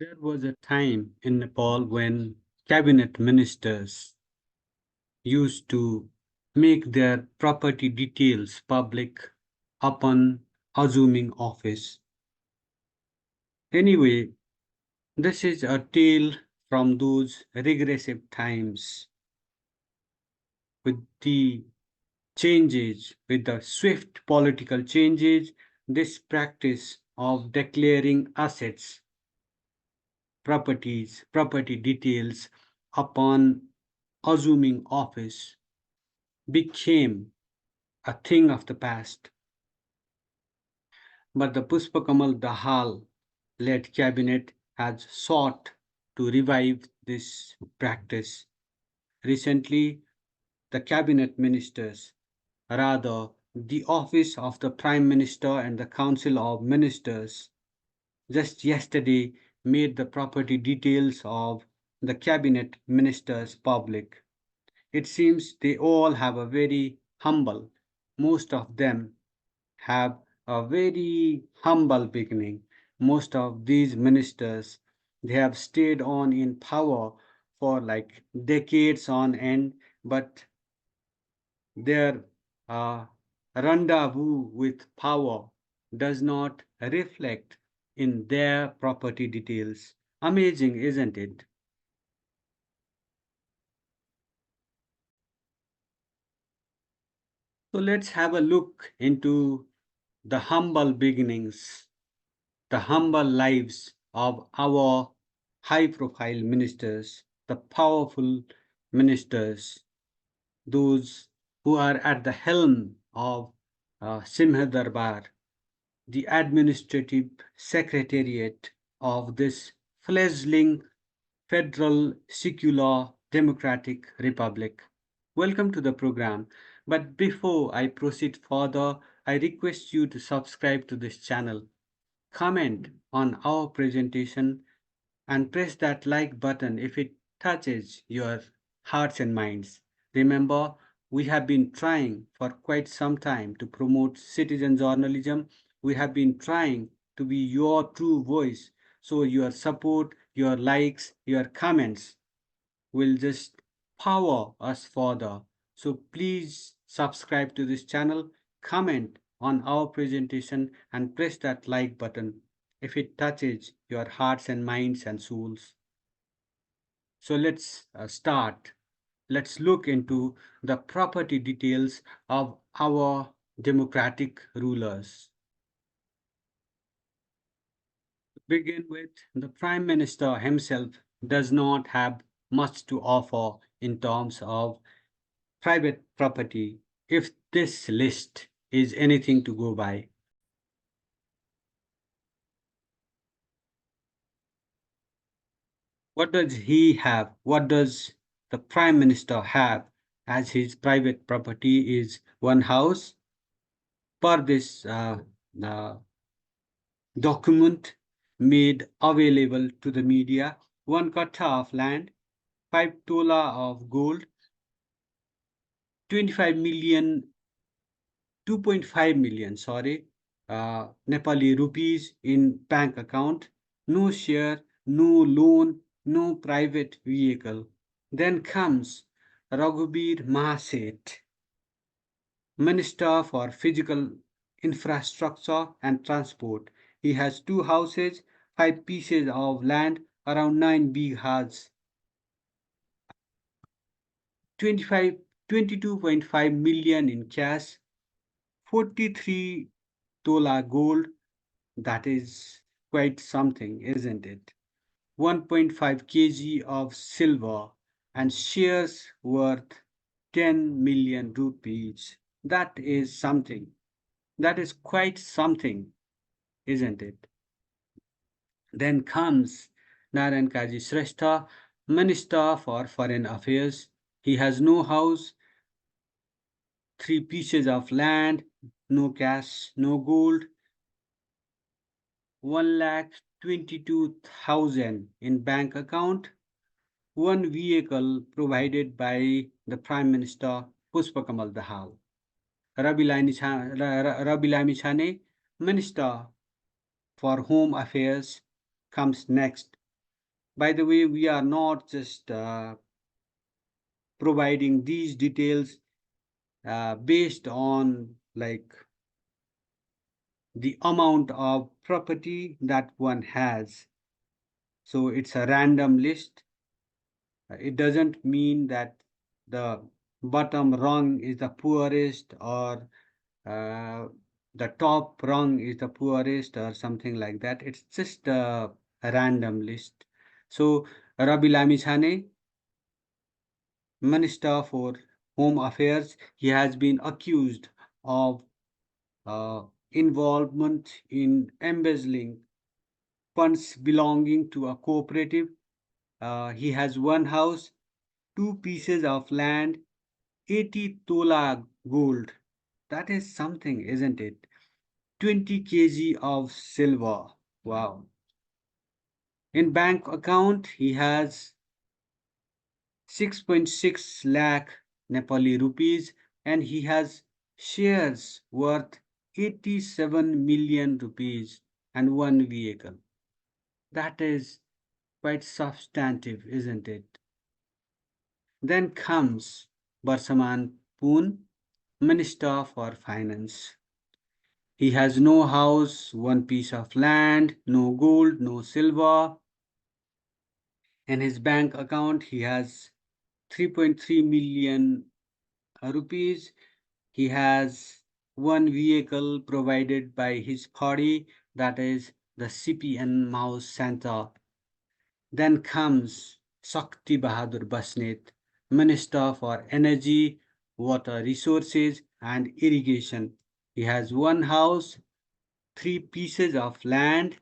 There was a time in Nepal when cabinet ministers used to make their property details public upon assuming office. Anyway, this is a tale from those regressive times. With the with the swift political changes, this practice of declaring assets, property details upon assuming office became a thing of the past. But the Puspakamal Dahal led cabinet has sought to revive this practice. Recently, the cabinet ministers, rather, the office of the Prime Minister and the Council of Ministers, just yesterday made the property details of the cabinet ministers public. It seems they all have a very humble, most of them have a very humble beginning. Most of these ministers, they have stayed on in power for like decades on end, but their uh, rendezvous with power does not reflect in their property details. Amazing, isn't it? So let's have a look into the humble beginnings, the humble lives of our high profile ministers, the powerful ministers, those who are at the helm of Simha Darbar, the administrative secretariat of this fledgling federal secular democratic republic. Welcome to the program. But before I proceed further, I request you to subscribe to this channel, comment on our presentation, and press that like button if it touches your hearts and minds. Remember, we have been trying for quite some time to promote citizen journalism. We have been trying to be your true voice. So, your support, your likes, your comments will just power us further. So, please subscribe to this channel, comment on our presentation, and press that like button if it touches your hearts and minds and souls. So let's start. Let's look into the property details of our democratic rulers. To begin with, the Prime Minister himself does not have much to offer in terms of private property, if this list is anything to go by. What does he have? What does the Prime Minister have as his private property is one house per this uh, document made available to the media, one katta of land, 5 tola of gold, 25 million, 2.5 million, sorry, Nepali rupees in bank account, no share, no loan, no private vehicle. Then comes Raghubir Mahaset, Minister for Physical Infrastructure and Transport. He has two houses, 5 pieces of land, around 9 bighas, 25, 22.5 million in cash, 43 tola gold. That is quite something, isn't it? 1.5 kg of silver and shares worth 10 million rupees. That is something. That is quite something, isn't it? Then comes Narayan Kaji Shrestha, Minister for Foreign Affairs. He has no house, 3 pieces of land, no cash, no gold, 1,22,000 in bank account, one vehicle provided by the Prime Minister Puspakamal Dahal. Rabi Lami Chane, Minister for Home Affairs, comes next. By the way, we are not just providing these details based on like the amount of property that one has. So it's a random list. It doesn't mean that the bottom rung is the poorest or uh, the top rung is the poorest or something like that. It's just a random list. So Rabi Lamichhane, Minister for Home Affairs, he has been accused of uh, involvement in embezzling funds belonging to a cooperative. He has one house, two pieces of land, 80 tola gold. That is something, isn't it? 20 kg of silver. Wow. In bank account, he has 6.6 lakh Nepali rupees and he has shares worth 87 million rupees and one vehicle. That is quite substantive, isn't it? Then comes Barsaman Poon, Minister for Finance. He has no house, one piece of land, no gold, no silver. In his bank account, he has 3.3 million rupees. He has one vehicle provided by his party, that is the CPN Mouse Center. Then comes Shakti Bahadur Basnet, Minister for Energy, Water Resources, and Irrigation. He has one house, three pieces of land,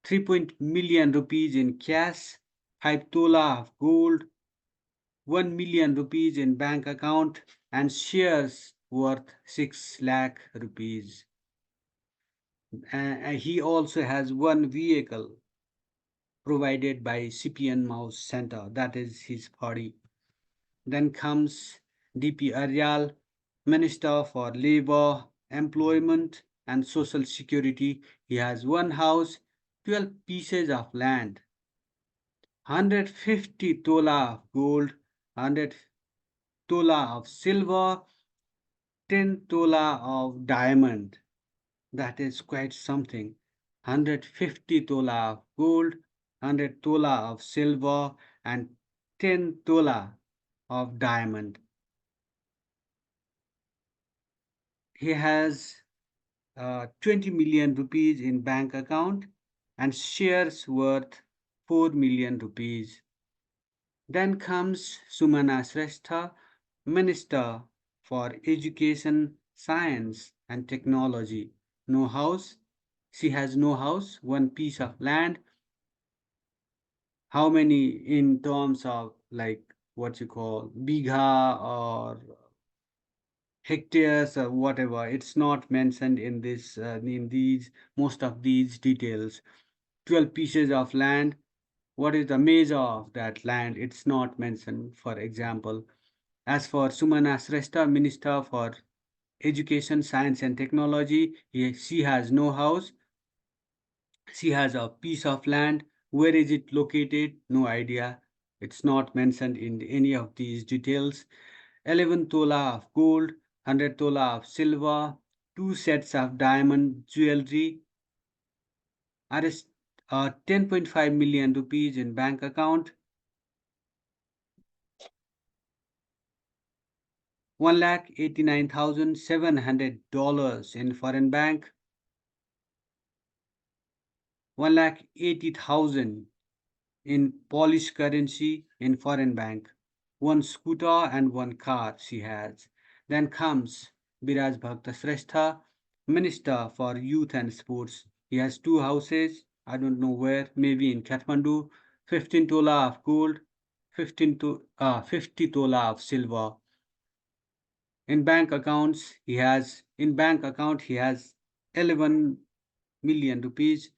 3 million rupees in cash, 5 tola of gold, 1 million rupees in bank account, and shares worth 6 lakh rupees. He also has one vehicle provided by CPN Mouse Center, that is his party. Then comes DP Aryal, Minister for Labor, Employment, and Social Security. He has one house, 12 pieces of land, 150 tola of gold, 100 tola of silver, 10 tola of diamond. That is quite something. 150 tola of gold, 100 tola of silver, and 10 tola of diamond. He has 20 million rupees in bank account and shares worth 4 million rupees. Then comes Sumana Shrestha, Minister for Education, Science and Technology. No house. She has no house, one piece of land. How many in terms of like what you call bigha or hectares or whatever? It's not mentioned in this in these most of these details. 12 pieces of land. What is the measure of that land? It's not mentioned, for example. As for Sumana Shrestha, Minister for Education, Science and Technology, she has no house. She has a piece of land. Where is it located? No idea. It's not mentioned in any of these details. 11 tola of gold, 100 tola of silver, two sets of diamond jewelry, arrest 10.5 million rupees in bank account, 1,89,700 in foreign bank, 1,80,000 in Polish currency in foreign bank, one scooter and one car she has. Then comes Biraj Bhakta Shrestha, Minister for Youth and Sports. He has two houses, I don't know where, maybe in Kathmandu, 15 tola of gold, 50 tola of silver. In bank accounts, he has 11 million rupees.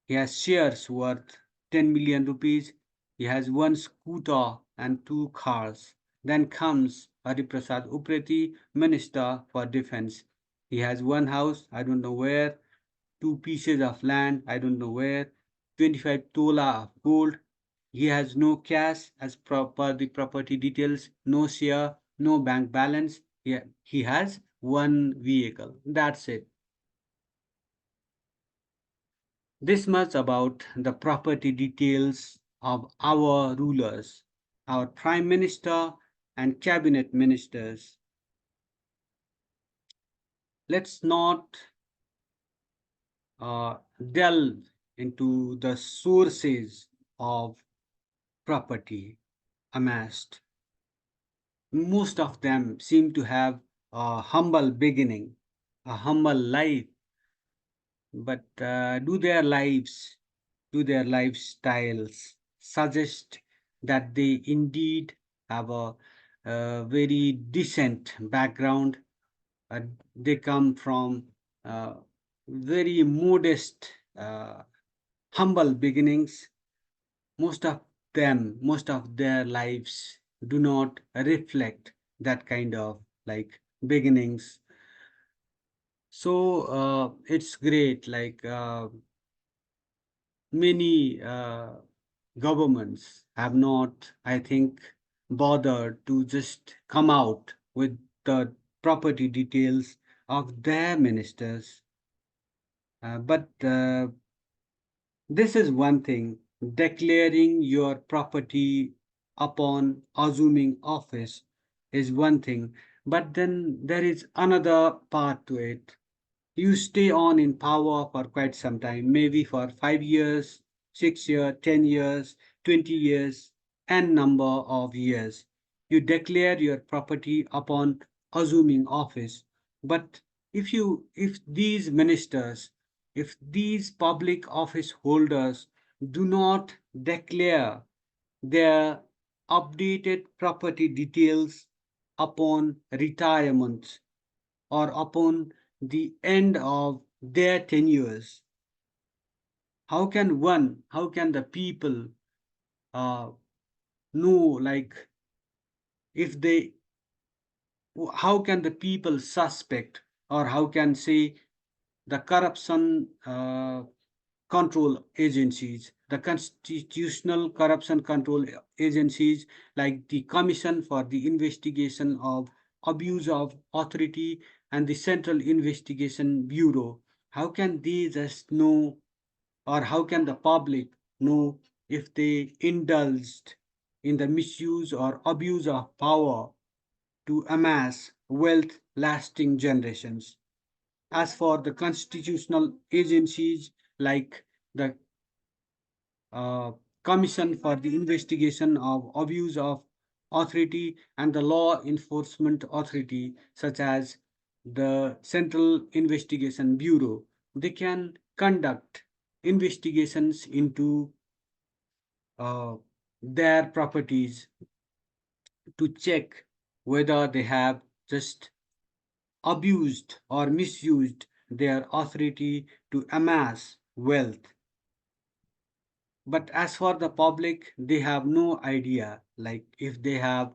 He has shares worth 10 million rupees. He has one scooter and two cars. Then comes Hariprasad Upreti, Minister for Defense. He has one house, I don't know where, two pieces of land, I don't know where, 25 tola of gold. He has no cash as per the property details, no share, no bank balance. He has one vehicle. That's it. This much about the property details of our rulers, our prime minister and cabinet ministers. Let's not delve into the sources of property amassed. Most of them seem to have a humble beginning, a humble life, but do their lifestyles suggest that they indeed have a very decent background? uh, they come from uh, very modest, humble beginnings. Most of most of their lives do not reflect that kind of like beginnings. So it's great. Like many governments have not, I think, bothered to just come out with the property details of their ministers. But this is one thing. Declaring your property upon assuming office is one thing. But then there is another part to it. You stay on in power for quite some time, maybe for 5 years, 6 years, 10 years, 20 years, and number of years. You declare your property upon assuming office. But if these ministers, if these public office holders do not declare their updated property details upon retirement or upon the end of their tenures, how can the people uh, know, like, if they, how can the people suspect, or how can say the corruption control agencies, the constitutional corruption control agencies, like the Commission for the Investigation of Abuse of Authority and the Central Investigation Bureau, how can they just know, or how can the public know if they indulged in the misuse or abuse of power to amass wealth lasting generations? As for the constitutional agencies like the uh, Commission for the Investigation of Abuse of Authority and the Law Enforcement Authority, such as the Central Investigation Bureau, they can conduct investigations into uh, their properties to check whether they have just abused or misused their authority to amass wealth. But as for the public, they have no idea, like if they have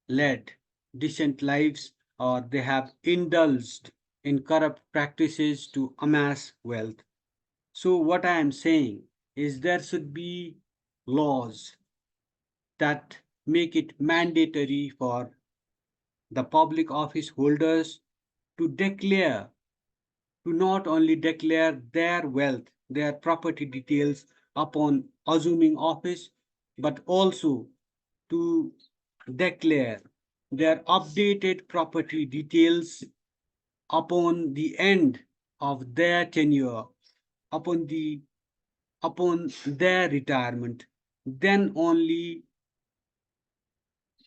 led decent lives or they have indulged in corrupt practices to amass wealth. So, what I am saying is there should be laws that make it mandatory for the public office holders to declare, to not only declare their wealth, their property details upon assuming office, but also to declare their updated property details upon the end of their tenure, upon their retirement. Then only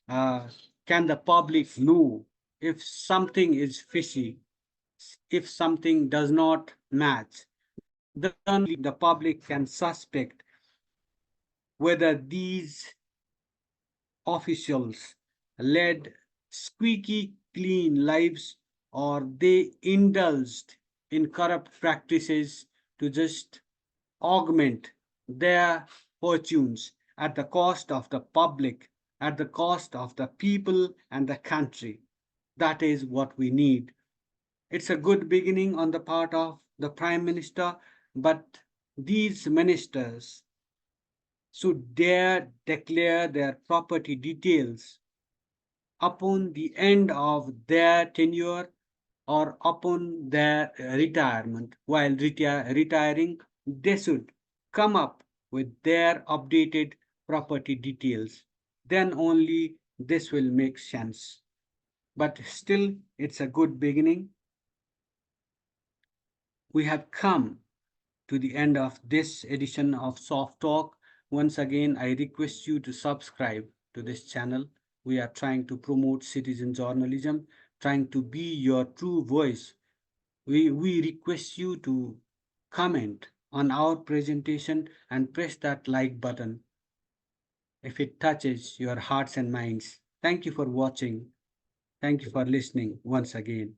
uh, can the public know if something is fishy, if something does not match. Then only the public can suspect whether these officials led squeaky clean lives or they indulged in corrupt practices to just augment their fortunes at the cost of the public, at the cost of the people and the country. That is what we need. It's a good beginning on the part of the Prime Minister, but These ministers should dare declare their property details upon the end of their tenure or upon their retirement. While retiring, they should come up with their updated property details. Then only this will make sense. But still, it's a good beginning. We have come to the end of this edition of Soft Talk. Once again, I request you to subscribe to this channel. We are trying to promote citizen journalism, trying to be your true voice. We request you to comment on our presentation and press that like button if it touches your hearts and minds. Thank you for watching. Thank you for listening once again.